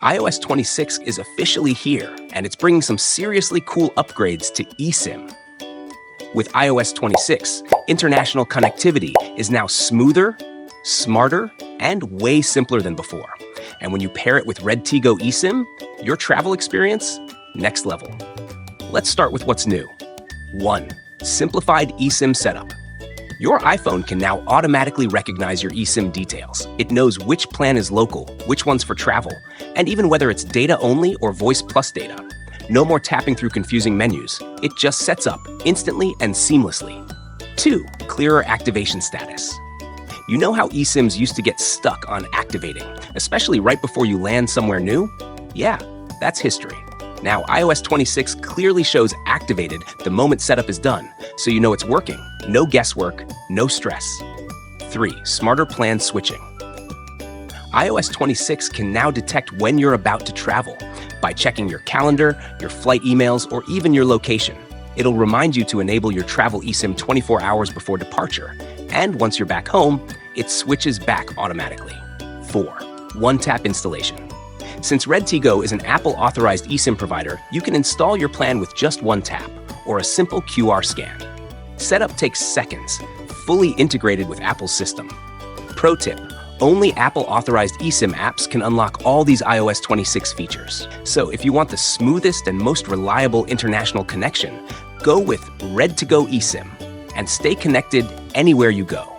iOS 26 is officially here, and it's bringing some seriously cool upgrades to eSIM. With iOS 26, international connectivity is now smoother, smarter, and way simpler than before. And when you pair it with RedteaGO eSIM, your travel experience, next level. Let's start with what's new. 1. Simplified eSIM setup. Your iPhone can now automatically recognize your eSIM details. It knows which plan is local, which one's for travel, and even whether it's data only or voice plus data. No more tapping through confusing menus. It just sets up instantly and seamlessly. 2. Clearer activation status. You know how eSIMs used to get stuck on activating, especially right before you land somewhere new? Yeah, that's history. Now, iOS 26 clearly shows activated the moment setup is done, so you know it's working. No guesswork, no stress. 3. Smarter plan switching. iOS 26 can now detect when you're about to travel by checking your calendar, your flight emails, or even your location. It'll remind you to enable your travel eSIM 24 hours before departure, and once you're back home, it switches back automatically. 4. One-tap installation. Since RedteaGO is an Apple-authorized eSIM provider, you can install your plan with just one tap, or a simple QR scan. Setup takes seconds, fully integrated with Apple's system. Pro tip: only Apple-authorized eSIM apps can unlock all these iOS 26 features. So if you want the smoothest and most reliable international connection, go with RedteaGO eSIM and stay connected anywhere you go.